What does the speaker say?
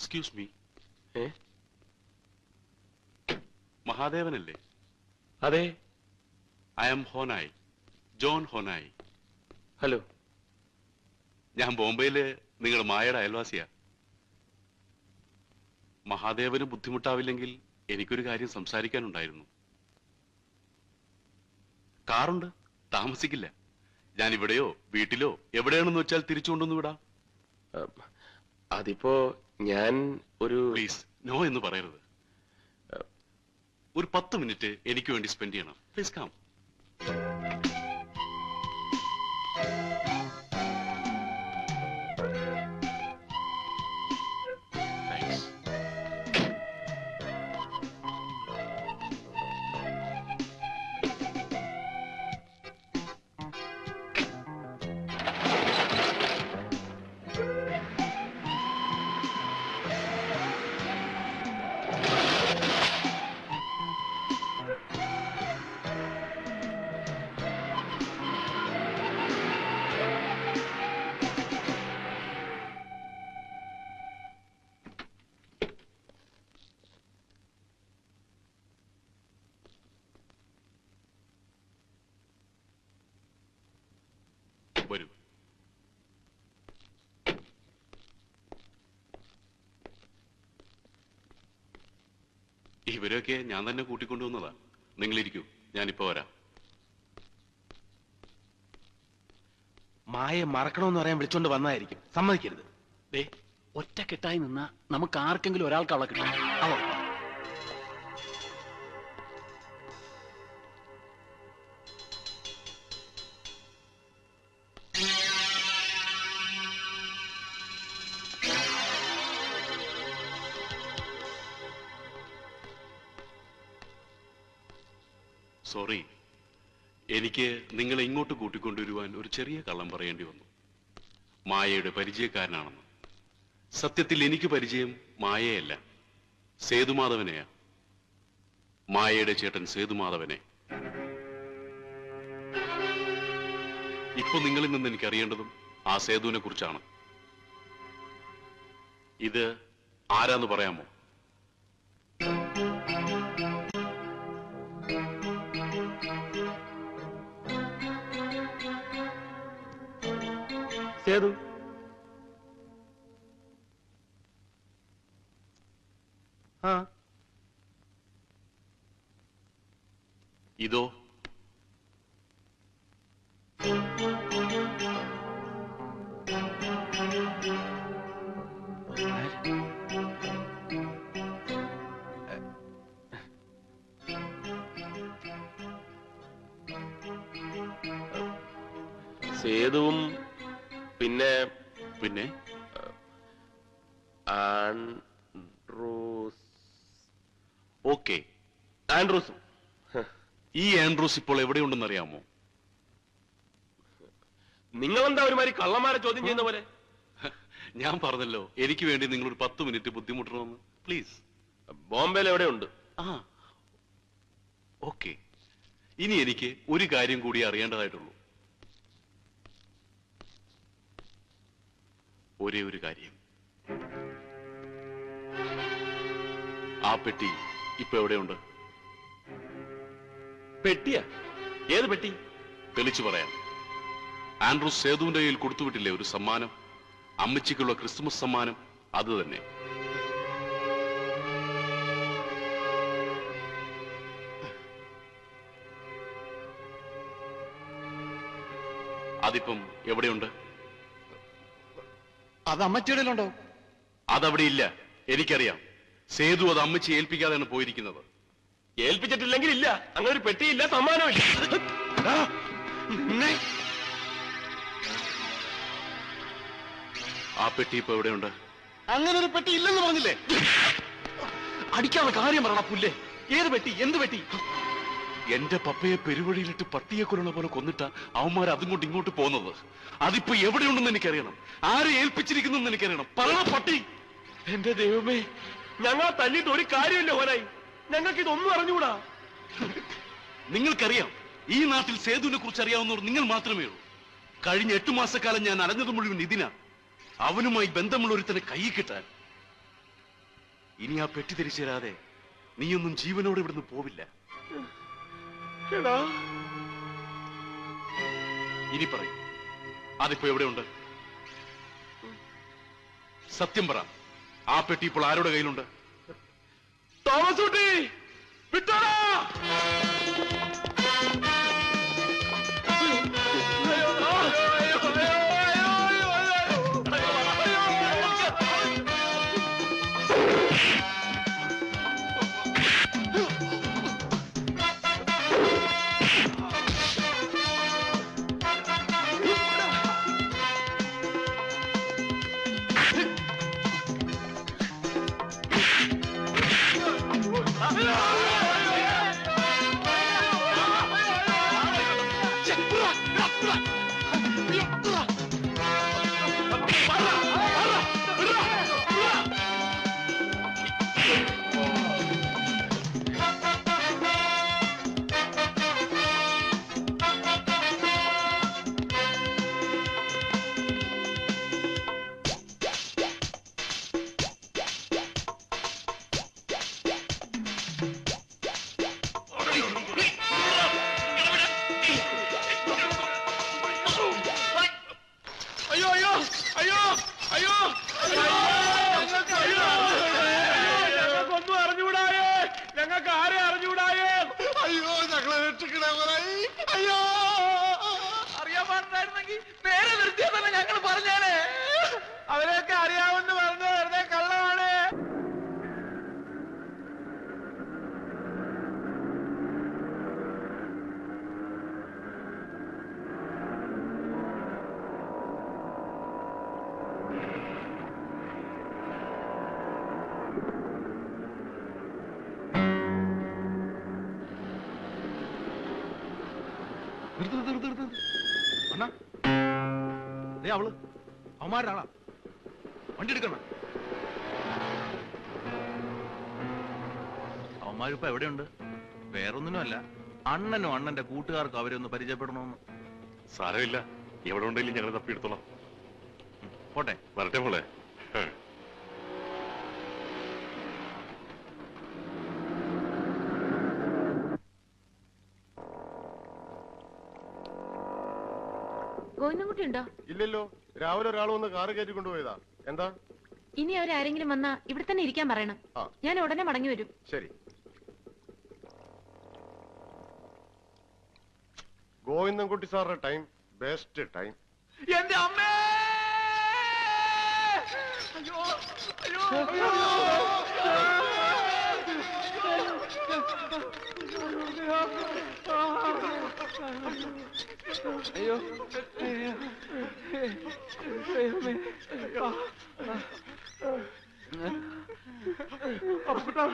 Excuse me. മഹാദേവനല്ലേ? അതെ. I am Honai, John Honai. Hello. ഞാൻ ബോംബെയില് നിങ്ങളുടെ മായയുടെ അയൽവാസിയാ. മഹാദേവന് ബുദ്ധിമുട്ടാവില്ലെങ്കിൽ എനിക്കൊരു കാര്യം സംസാരിക്കാനുണ്ടായിരുന്നു. കാറുണ്ട്, താമസിക്കില്ല. ഞാൻ ഇവിടെയോ വീട്ടിലോ എവിടെയാണെന്ന് വെച്ചാൽ തിരിച്ചു കൊണ്ടുവന്ന് വിടാം. അതിപ്പോ ഞാൻ ഒരു... പ്ലീസ് നോ എന്ന് പറയരുത്. ഒരു 10 മിനിറ്റ് എനിക്ക് വേണ്ടി സ്പെൻഡ് ചെയ്യണം. Please come. വരൂ. ഇവരൊക്കെ ഞാൻ തന്നെ കൂട്ടിക്കൊണ്ടുവന്നതാ. നിങ്ങളിരിക്കൂ, ഞാനിപ്പോ വരാം. മായെ മറക്കണമെന്ന് പറയാൻ വിളിച്ചോണ്ട് വന്നതായിരിക്കും. സമ്മതിക്കരുത്. ഒറ്റക്കെട്ടായി നിന്നാ നമുക്ക് ആർക്കെങ്കിലും ഒരാൾക്ക് അവളെ കിട്ടും. അവൾ സോറി, എനിക്ക് നിങ്ങളെ ഇങ്ങോട്ട് കൂട്ടിക്കൊണ്ടുവരുവാൻ ഒരു ചെറിയ കള്ളം പറയേണ്ടി വന്നു. മായയുടെ പരിചയക്കാരനാണെന്ന്. സത്യത്തിൽ എനിക്ക് പരിചയം മായയല്ല, സേതുമാധവനെയാ. മായയുടെ ചേട്ടൻ സേതുമാധവനെ. ഇപ്പൊ നിങ്ങളിൽ നിന്ന് എനിക്ക് അറിയേണ്ടതും ആ സേതുവിനെ കുറിച്ചാണ്. ഇത് ആരാന്ന് പറയാമോ? സേതു. ആ. ഇതോ? സേതുവും പിന്നെ പിന്നെ ആൻഡ്രൂസ്. ഓക്കെ, ആൻഡ്രൂസും. ഈ ആൻഡ്രൂസ് ഇപ്പോൾ എവിടെയുണ്ടെന്ന് അറിയാമോ? നിങ്ങളെന്താ ഒരുമാതിരി കള്ളന്മാരെ ചോദ്യം ചെയ്യുന്ന പോലെ? ഞാൻ പറഞ്ഞല്ലോ, എനിക്ക് വേണ്ടി നിങ്ങളൊരു 10 മിനിറ്റ് ബുദ്ധിമുട്ടണമെന്ന്. പ്ലീസ്. ബോംബെയിൽ എവിടെയുണ്ട്? ആ, ഓക്കെ. ഇനി എനിക്ക് ഒരു കാര്യം കൂടി അറിയേണ്ടതായിട്ടുള്ളൂ. ഒരേ ഒരു കാര്യം. ആ പെട്ടി ഇപ്പൊ എവിടെയുണ്ട്? പെട്ടിയാ? ഏത് പെട്ടി? തെളിച്ചു പറയാം. ആൻഡ്രൂസ് സേതുവിന്റെ കയ്യിൽ കൊടുത്തുവിട്ടില്ലേ ഒരു സമ്മാനം, അമ്മച്ചിക്കുള്ള ക്രിസ്മസ് സമ്മാനം? അത് തന്നെ. അതിപ്പം എവിടെയുണ്ട്? അത് അമ്മച്ചിയുടെയിലുണ്ടോ? അതവിടെ ഇല്ല, എനിക്കറിയാം. സേതു അത് അമ്മച്ചി ഏൽപ്പിക്കാതെയാണ് പോയിരിക്കുന്നത്. ഏൽപ്പിച്ചിട്ടില്ലെങ്കിൽ ഇല്ല. അങ്ങനെ ഒരു പെട്ടിയില്ല, സമ്മാനമില്ല. ആ പെട്ടി ഇപ്പൊ എവിടെയുണ്ട്? അങ്ങനെ ഒരു പെട്ടി ഇല്ലെന്ന് പറഞ്ഞില്ലേ? അടിക്കാനുള്ള കാര്യം പറയണ പുല്ലേ. ഏത് പെട്ടി? എന്ത് പെട്ടി? എന്റെ പപ്പയെ പെരുവഴിയിലിട്ട് പട്ടിയെ കൊല്ലണ പോലെ കൊന്നിട്ട അവന്മാർ അതും കൊണ്ട് ഇങ്ങോട്ട് പോകുന്നത്. അതിപ്പോ എവിടെയുണ്ടെന്ന് എനിക്കറിയണം. ആരെ ഏൽപ്പിച്ചിരിക്കുന്നു എനിക്കറിയണം. പറയണ പട്ടി. എന്റെ ദൈവമേ, ഞങ്ങളെ തല്ലിയിട്ട് ഒരു കാര്യമില്ല ഹോനായി. ഞങ്ങൾക്ക് ഇതൊന്നും അറിഞ്ഞുകൂടാ. നിങ്ങൾക്കറിയാം, ഈ നാട്ടിൽ സേതുവിനെ കുറിച്ച് അറിയാവുന്നവർ നിങ്ങൾ മാത്രമേ ഉള്ളൂ. കഴിഞ്ഞ 8 മാസക്കാലം ഞാൻ അലഞ്ഞത് മുഴുവൻ ഇതിനാ, അവനുമായി ബന്ധമുള്ള ഒരുത്തനെ കൈ കിട്ടാൻ. ഇനി ആ പെട്ടി തിരിച്ചു തരാതെ നീയൊന്നും ജീവനോട് ഇവിടുന്ന് പോവില്ല. എടാ, ഇനി പറയും, അതിപ്പോ എവിടെയുണ്ട്? സത്യം പറ, ആ പെട്ടി ഇപ്പോൾ ആരുടെ കയ്യിലുണ്ട്? തോമസ് കുട്ടി വിട്ടോടാ. ഞങ്ങൾക്കൊന്നും അറിഞ്ഞുകൂടായേ, ഞങ്ങൾക്ക് ആരെ അറിഞ്ഞുകൂടായേ. അയ്യോ, ഞങ്ങളെ രക്ഷിക്കണേ മുതലാളി. അയ്യോ, അറിയാൻ പാടില്ലായിരുന്നെങ്കിൽ നേരെ നിർത്തിയതല്ല ഞങ്ങൾ പറഞ്ഞേനെ. അവരെയൊക്കെ അറിയാമെന്ന് പറഞ്ഞ വെറുതെ കള്ളമാണ്. അണ്ണാ, ദേ അവള് അവന്മാരാളാ. വണ്ടി എടുക്കണം. അവന്മാരിപ്പോ എവിടെയുണ്ട്? വേറൊന്നിനും അല്ല, അണ്ണനും അണ്ണന്റെ കൂട്ടുകാർക്കും അവരെ ഒന്ന് പരിചയപ്പെടണമെന്ന്. സാരമില്ല, എവിടെ ഉണ്ടെങ്കിലും ഞങ്ങൾ തപ്പിയെടുത്തോളാം. പോട്ടെ. വരട്ടെ മോളെ. ഗോവിന്ദൻകുട്ടി ഉണ്ടോ? ഇല്ലല്ലോ, രാവിലെ ഒരാൾ വന്ന് കാറ് കയറ്റി കൊണ്ടുപോയതാ. എന്താ? ഇനി അവരാരെങ്കിലും വന്നാ ഇവിടെ തന്നെ ഇരിക്കാൻ പറയണം. ആ. ഞാൻ ഉടനെ മടങ്ങി വരും. ശരി. ഗോവിന്ദൻകുട്ടി സാറിന്റെ ടൈം ബെസ്റ്റ് ടൈം. എന്റെ അമ്മേ! അയ്യോ, അയ്യോ, അയ്യോ!